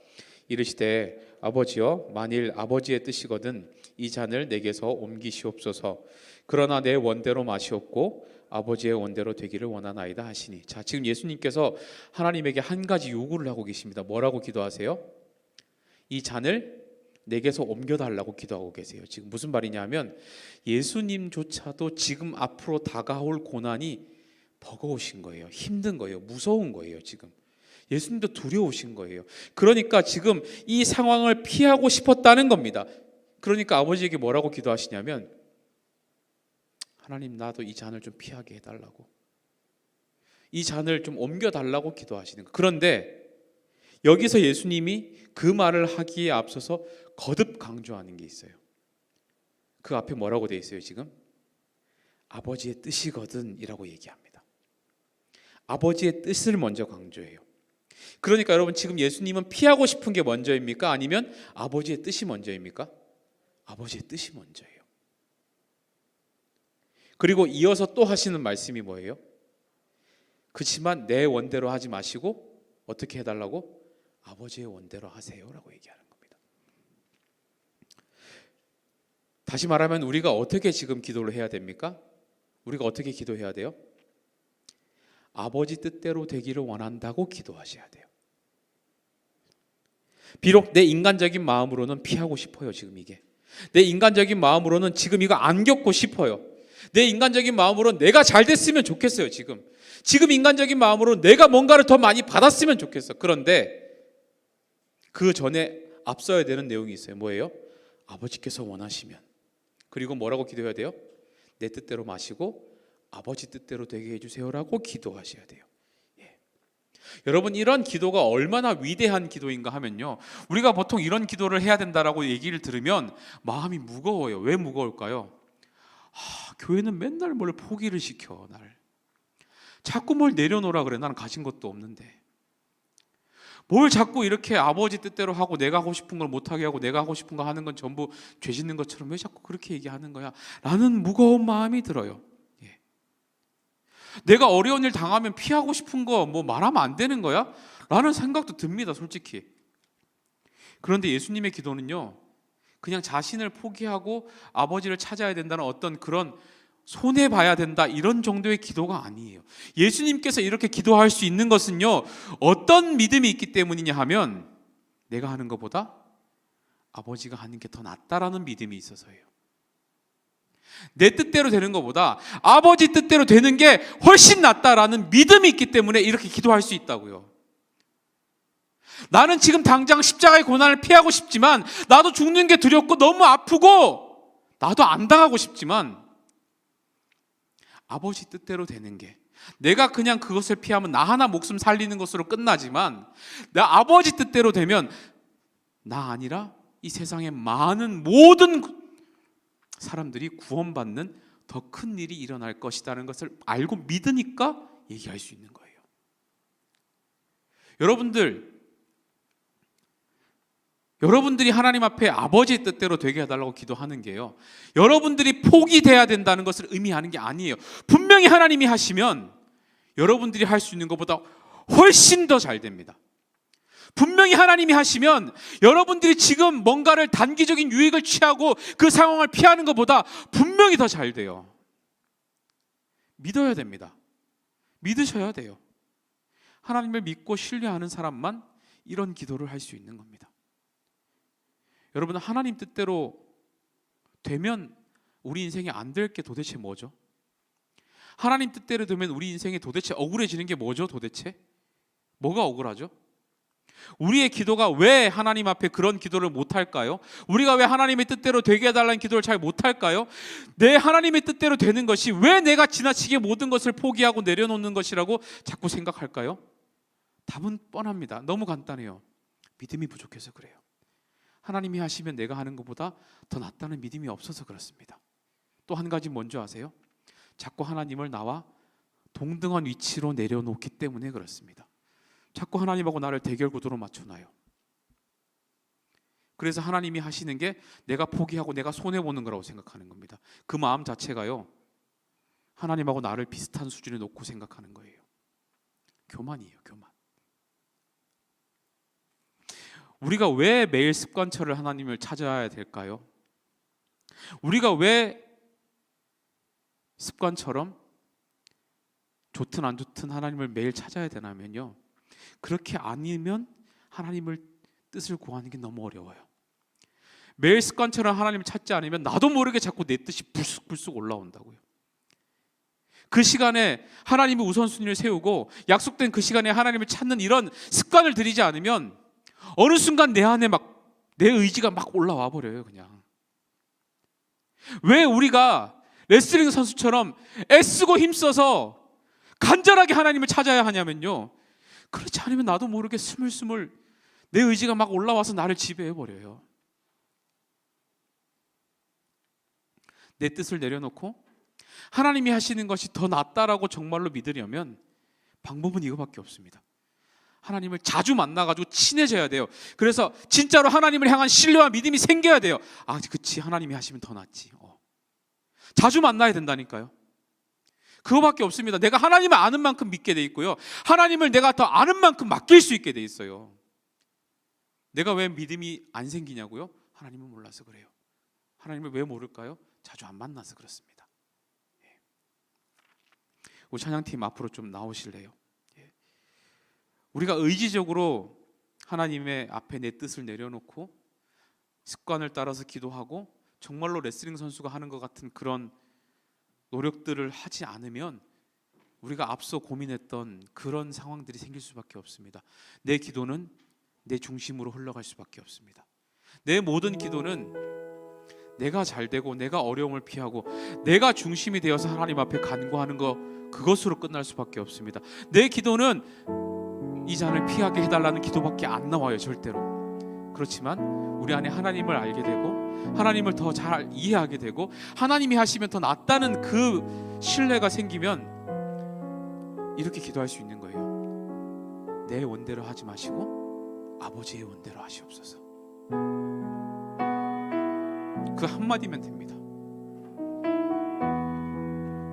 Speaker 1: 이르시되 아버지여 만일 아버지의 뜻이거든 이 잔을 내게서 옮기시옵소서. 그러나 내 원대로 마시옵고 아버지의 원대로 되기를 원하나이다 하시니. 자, 지금 예수님께서 하나님에게 한 가지 요구를 하고 계십니다. 뭐라고 기도하세요? 이 잔을 내게서 옮겨달라고 기도하고 계세요. 지금 무슨 말이냐면 예수님조차도 지금 앞으로 다가올 고난이 버거우신 거예요. 힘든 거예요. 무서운 거예요. 지금 예수님도 두려우신 거예요. 그러니까 지금 이 상황을 피하고 싶었다는 겁니다. 그러니까 아버지에게 뭐라고 기도하시냐면 하나님 나도 이 잔을 좀 피하게 해달라고, 이 잔을 좀 옮겨달라고 기도하시는 거예요. 그런데 여기서 예수님이 그 말을 하기에 앞서서 거듭 강조하는 게 있어요. 그 앞에 뭐라고 돼 있어요? 지금 아버지의 뜻이거든 이라고 얘기합니다. 아버지의 뜻을 먼저 강조해요. 그러니까 여러분 지금 예수님은 피하고 싶은 게 먼저입니까? 아니면 아버지의 뜻이 먼저입니까? 아버지의 뜻이 먼저예요. 그리고 이어서 또 하시는 말씀이 뭐예요? 그렇지만 내 원대로 하지 마시고 어떻게 해달라고? 아버지의 원대로 하세요라고 얘기하는 겁니다. 다시 말하면 우리가 어떻게 지금 기도를 해야 됩니까? 우리가 어떻게 기도해야 돼요? 아버지 뜻대로 되기를 원한다고 기도하셔야 돼요. 비록 내 인간적인 마음으로는 피하고 싶어요. 지금 이게 내 인간적인 마음으로는 지금 이거 안 겪고 싶어요. 내 인간적인 마음으로 내가 잘 됐으면 좋겠어요. 지금 인간적인 마음으로 내가 뭔가를 더 많이 받았으면 좋겠어. 그런데 그 전에 앞서야 되는 내용이 있어요. 뭐예요? 아버지께서 원하시면. 그리고 뭐라고 기도해야 돼요? 내 뜻대로 마시고 아버지 뜻대로 되게 해주세요라고 기도하셔야 돼요. 예. 여러분 이런 기도가 얼마나 위대한 기도인가 하면요, 우리가 보통 이런 기도를 해야 된다라고 얘기를 들으면 마음이 무거워요. 왜 무거울까요? 교회는 맨날 뭘 포기를 시켜. 나를 자꾸 뭘 내려놓으라 그래. 나는 가진 것도 없는데 뭘 자꾸 이렇게 아버지 뜻대로 하고 내가 하고 싶은 걸 못하게 하고 내가 하고 싶은 거 하는 건 전부 죄 짓는 것처럼 왜 자꾸 그렇게 얘기하는 거야? 라는 무거운 마음이 들어요. 예. 내가 어려운 일 당하면 피하고 싶은 거 뭐 말하면 안 되는 거야? 라는 생각도 듭니다. 솔직히. 그런데 예수님의 기도는요, 그냥 자신을 포기하고 아버지를 찾아야 된다는 어떤 그런 손해봐야 된다 이런 정도의 기도가 아니에요. 예수님께서 이렇게 기도할 수 있는 것은요, 어떤 믿음이 있기 때문이냐 하면 내가 하는 것보다 아버지가 하는 게 더 낫다라는 믿음이 있어서예요. 내 뜻대로 되는 것보다 아버지 뜻대로 되는 게 훨씬 낫다라는 믿음이 있기 때문에 이렇게 기도할 수 있다고요. 나는 지금 당장 십자가의 고난을 피하고 싶지만, 나도 죽는 게 두렵고 너무 아프고 나도 안 당하고 싶지만, 아버지 뜻대로 되는 게, 내가 그냥 그것을 피하면 나 하나 목숨 살리는 것으로 끝나지만 나 아버지 뜻대로 되면 나 아니라 이 세상의 많은 모든 사람들이 구원받는 더 큰 일이 일어날 것이라는 것을 알고 믿으니까 얘기할 수 있는 거예요. 여러분들이 하나님 앞에 아버지의 뜻대로 되게 해달라고 기도하는 게요, 여러분들이 포기돼야 된다는 것을 의미하는 게 아니에요. 분명히 하나님이 하시면 여러분들이 할 수 있는 것보다 훨씬 더 잘 됩니다. 분명히 하나님이 하시면 여러분들이 지금 뭔가를 단기적인 유익을 취하고 그 상황을 피하는 것보다 분명히 더 잘 돼요. 믿어야 됩니다. 믿으셔야 돼요. 하나님을 믿고 신뢰하는 사람만 이런 기도를 할 수 있는 겁니다. 여러분, 하나님 뜻대로 되면 우리 인생에 안 될 게 도대체 뭐죠? 하나님 뜻대로 되면 우리 인생에 도대체 억울해지는 게 뭐죠? 도대체 뭐가 억울하죠? 우리의 기도가 왜 하나님 앞에 그런 기도를 못할까요? 우리가 왜 하나님의 뜻대로 되게 해달라는 기도를 잘 못할까요? 내 하나님의 뜻대로 되는 것이 왜 내가 지나치게 모든 것을 포기하고 내려놓는 것이라고 자꾸 생각할까요? 답은 뻔합니다. 너무 간단해요. 믿음이 부족해서 그래요. 하나님이 하시면 내가 하는 것보다 더 낫다는 믿음이 없어서 그렇습니다. 또 한 가지 뭔지 아세요? 자꾸 하나님을 나와 동등한 위치로 내려놓기 때문에 그렇습니다. 자꾸 하나님하고 나를 대결 구도로 맞춰놔요. 그래서 하나님이 하시는 게 내가 포기하고 내가 손해보는 거라고 생각하는 겁니다. 그 마음 자체가요, 하나님하고 나를 비슷한 수준에 놓고 생각하는 거예요. 교만이에요, 교만. 우리가 왜 매일 습관처럼 하나님을 찾아야 될까요? 우리가 왜 습관처럼 좋든 안 좋든 하나님을 매일 찾아야 되냐면요, 그렇게 아니면 하나님을 뜻을 구하는 게 너무 어려워요. 매일 습관처럼 하나님을 찾지 않으면 나도 모르게 자꾸 내 뜻이 불쑥불쑥 올라온다고요. 그 시간에 하나님의 우선순위를 세우고 약속된 그 시간에 하나님을 찾는 이런 습관을 들이지 않으면 어느 순간 내 안에 막 내 의지가 막 올라와 버려요. 그냥 왜 우리가 레슬링 선수처럼 애쓰고 힘써서 간절하게 하나님을 찾아야 하냐면요, 그렇지 않으면 나도 모르게 스물스물 내 의지가 막 올라와서 나를 지배해 버려요. 내 뜻을 내려놓고 하나님이 하시는 것이 더 낫다라고 정말로 믿으려면 방법은 이거밖에 없습니다. 하나님을 자주 만나가지고 친해져야 돼요. 그래서 진짜로 하나님을 향한 신뢰와 믿음이 생겨야 돼요. 아, 그치, 하나님이 하시면 더 낫지. 자주 만나야 된다니까요. 그거밖에 없습니다. 내가 하나님을 아는 만큼 믿게 돼 있고요, 하나님을 내가 더 아는 만큼 맡길 수 있게 돼 있어요. 내가 왜 믿음이 안 생기냐고요? 하나님을 몰라서 그래요. 하나님을 왜 모를까요? 자주 안 만나서 그렇습니다. 우리 찬양팀 앞으로 좀 나오실래요? 우리가 의지적으로 하나님의 앞에 내 뜻을 내려놓고 습관을 따라서 기도하고 정말로 레슬링 선수가 하는 것 같은 그런 노력들을 하지 않으면 우리가 앞서 고민했던 그런 상황들이 생길 수밖에 없습니다. 내 기도는 내 중심으로 흘러갈 수밖에 없습니다. 내 모든 기도는 내가 잘 되고 내가 어려움을 피하고 내가 중심이 되어서 하나님 앞에 간구하는 것, 그것으로 끝날 수밖에 없습니다. 내 기도는 이 잔을 피하게 해달라는 기도밖에 안 나와요, 절대로. 그렇지만 우리 안에 하나님을 알게 되고 하나님을 더 잘 이해하게 되고 하나님이 하시면 더 낫다는 그 신뢰가 생기면 이렇게 기도할 수 있는 거예요. 내 원대로 하지 마시고 아버지의 원대로 하시옵소서. 그 한마디면 됩니다.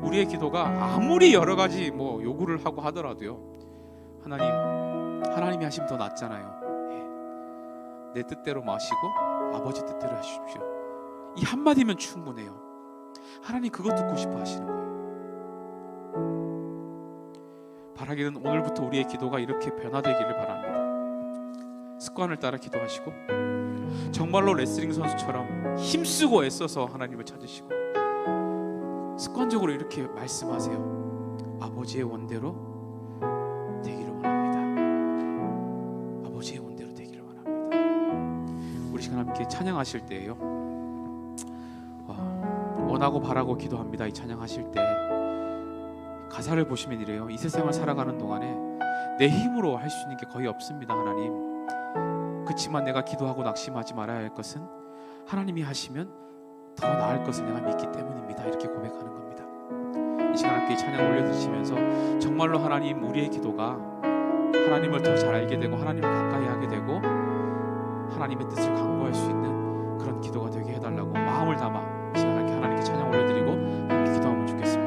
Speaker 1: 우리의 기도가 아무리 여러 가지 요구를 하고 하더라도요, 하나님이 하시면 더 낫잖아요. 내 뜻대로 마시고 아버지 뜻대로 하십시오. 이 한마디면 충분해요. 하나님 그거 듣고 싶어 하시는 거예요. 바라기는 오늘부터 우리의 기도가 이렇게 변화되기를 바랍니다. 습관을 따라 기도하시고 정말로 레슬링 선수처럼 힘쓰고 애써서 하나님을 찾으시고 습관적으로 이렇게 말씀하세요. 아버지의 원대로 되기를 원합니다. 아버지의 원대로 되기를 원합니다. 우리 시간 함께 찬양하실 때예요, 원하고 바라고 기도합니다. 이 찬양하실 때 가사를 보시면 이래요. 이 세상을 살아가는 동안에 내 힘으로 할 수 있는 게 거의 없습니다. 하나님, 그렇지만 내가 기도하고 낙심하지 말아야 할 것은 하나님이 하시면 더 나을 것을 내가 믿기 때문입니다. 이렇게 고백하는 겁니다. 이 시간 함께 찬양 올려드리시면서 정말로 하나님, 우리의 기도가 하나님을 더 잘 알게 되고 하나님을 가까이 하게 되고 하나님의 뜻을 강구할 수 있는 그런 기도가 되게 해달라고 마음을 담아 이 시간 함께 하나님께 찬양 올려드리고 함께 기도하면 좋겠습니다.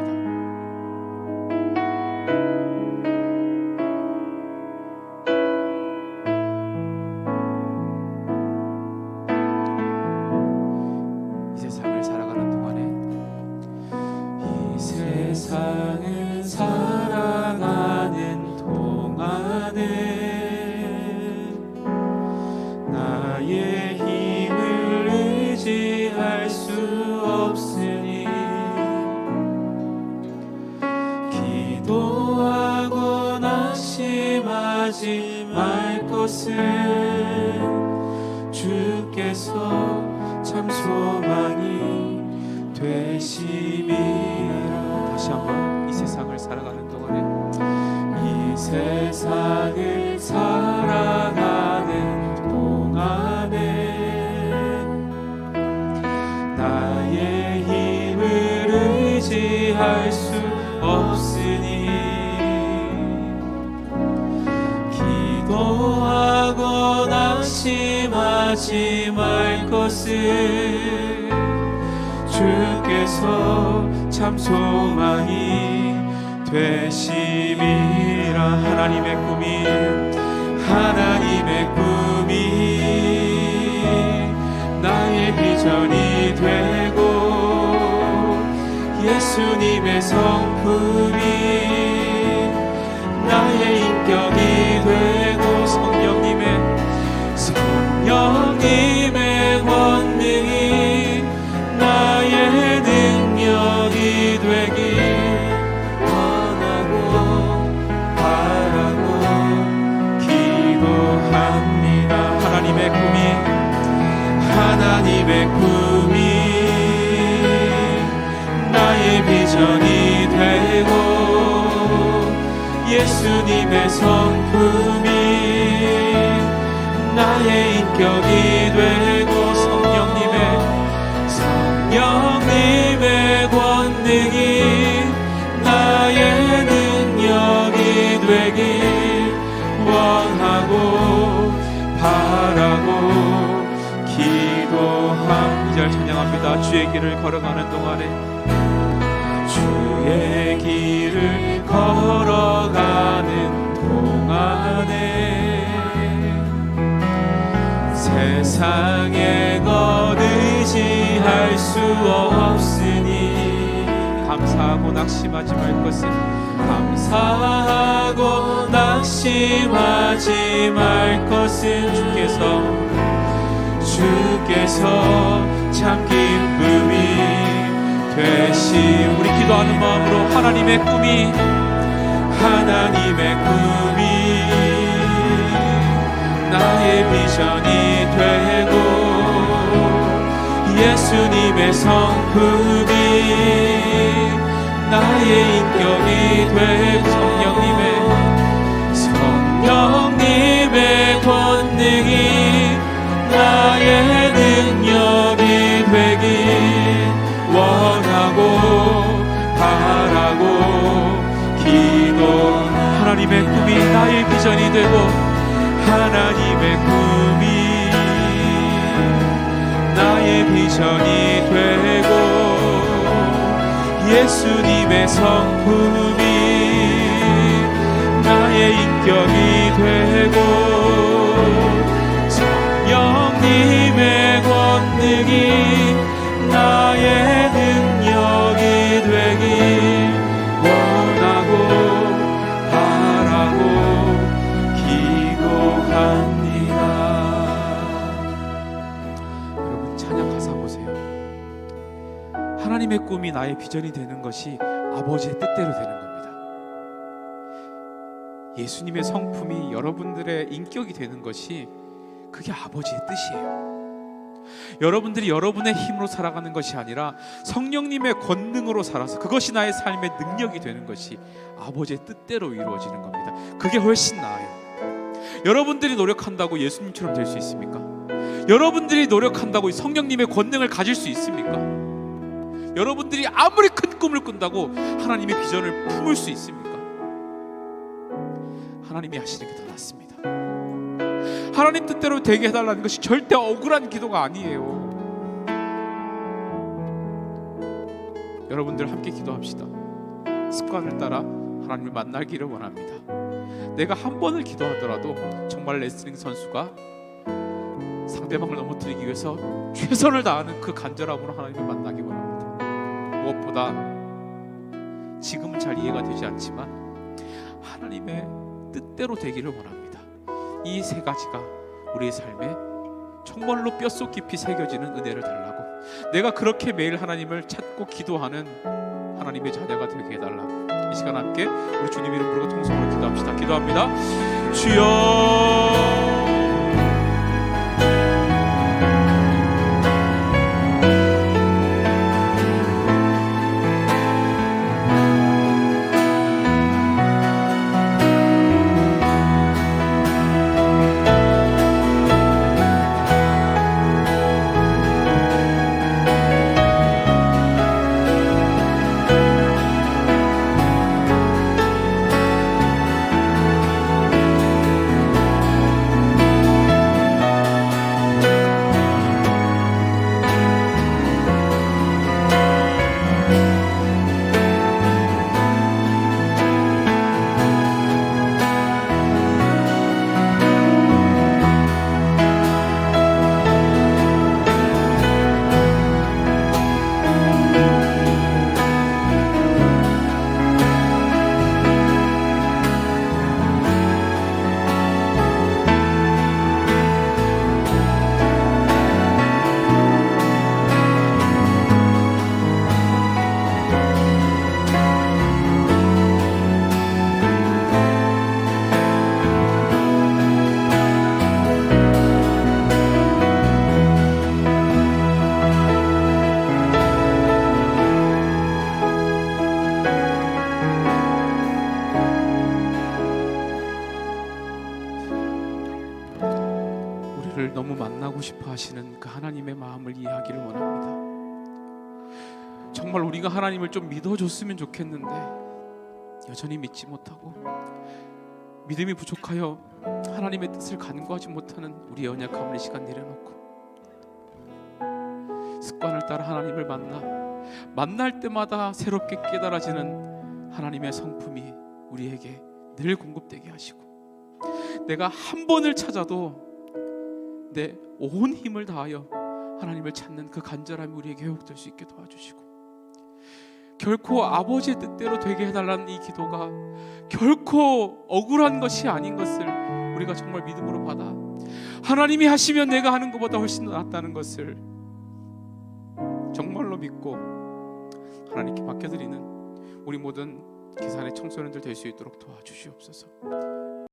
Speaker 2: 세상을 살아가는 동안에 나의 힘을 의지할 수 없으니 기도하고 낙심하지 말 것을 주께서 참 소망이 되심이라.
Speaker 1: 다시 한번 이 세상을 살아가는 동안에
Speaker 2: 이 세상을 살아가는 동안에 나의 힘을 의지할 수 없으니 기도하고 낙심하지 말 것을 주께서 참 소망이 되심이라. 하나님의 꿈이 꿈이 나의 비전이 되고 예수님의 성품이 나의 인격이 되고 성령님의 권능이 나의 능력이 되길 원하고 바라고 기도합니다. 하나님의 꿈이 나의 비전이 되고 예수님의 성품이 나의 인격이 되고 성령님의 권능이 나의 능력이 되길 원하고 바라고 기도함. 2절 찬양합니다. 주의 길을 걸어가는 동안에 주의 길을 걸어가는 동안에 세상의 것 의지할 수 없으니 감사하고 낙심하지 말 것은 감사하고 낙심하지 말 것은 주께서 참 기쁨이 되시. 우리 기도하는 마음으로 하나님의 꿈이 나의 비전이 되고 예수님의 성품이 나의 인격이 되고 성령님의 권능이 나의 능력이 되길 원하고 바라고 기도. 하나님의 꿈이 나의 비전이 되고 하나님의 꿈이 나의 비전이 되고 예수님의 성품이 나의 인격이 되고 성령님의 권능이 나의 능력이 되길 원하고 바라고 기도합니다. 여러분 찬양 가사 보세요. 하나님의 꿈이 나의 비전이 되는 것이 아버지의 뜻대로 되는 겁니다. 예수님의 성품이 여러분들의 인격이 되는 것이 그게 아버지의 뜻이에요. 여러분들이 여러분의 힘으로 살아가는 것이 아니라 성령님의 권능으로 살아서 그것이 나의 삶의 능력이 되는 것이 아버지의 뜻대로 이루어지는 겁니다. 그게 훨씬 나아요. 여러분들이 노력한다고 예수님처럼 될 수 있습니까? 여러분들이 노력한다고 성령님의 권능을 가질 수 있습니까? 여러분들이 아무리 큰 꿈을 꾼다고 하나님의 비전을 품을 수 있습니까? 하나님이 하시는 게 더 낫습니다. 하나님 뜻대로 되게 해달라는 것이 절대 억울한 기도가 아니에요. 여러분들 함께 기도합시다. 습관을 따라 하나님을 만나기를 원합니다. 내가 한 번을 기도하더라도 정말 레슬링 선수가 상대방을 넘어뜨리기 위해서 최선을 다하는 그 간절함으로 하나님을 만나기 원합니다. 무엇보다 지금은 잘 이해가 되지 않지만 하나님의 뜻대로 되기를 원합니다. 이 세 가지가 우리의 삶에 정말로 뼛속 깊이 새겨지는 은혜를 달라고, 내가 그렇게 매일 하나님을 찾고 기도하는 하나님의 자녀가 되게 해달라고 이 시간 함께 우리 주님 이름 부르고 통성으로 기도합시다. 기도합니다. 주여 우리를 너무 만나고 싶어 하시는 그 하나님의 마음을 이해하기를 원합니다. 정말 우리가 하나님을 좀 믿어줬으면 좋겠는데 여전히 믿지 못하고 믿음이 부족하여 하나님의 뜻을 간구하지 못하는 우리의 연약함을 이 시간 내려놓고 습관을 따라 하나님을 만날 때마다 새롭게 깨달아지는 하나님의 성품이 우리에게 늘 공급되게 하시고, 내가 한 번을 찾아도 내 온 힘을 다하여 하나님을 찾는 그 간절함이 우리에게 회복될 수 있게 도와주시고, 결코 아버지의 뜻대로 되게 해달라는 이 기도가 결코 억울한 것이 아닌 것을 우리가 정말 믿음으로 받아 하나님이 하시면 내가 하는 것보다 훨씬 더 낫다는 것을 정말로 믿고 하나님께 맡겨드리는 우리 모든 계산의 청소년들 될 수 있도록 도와주시옵소서.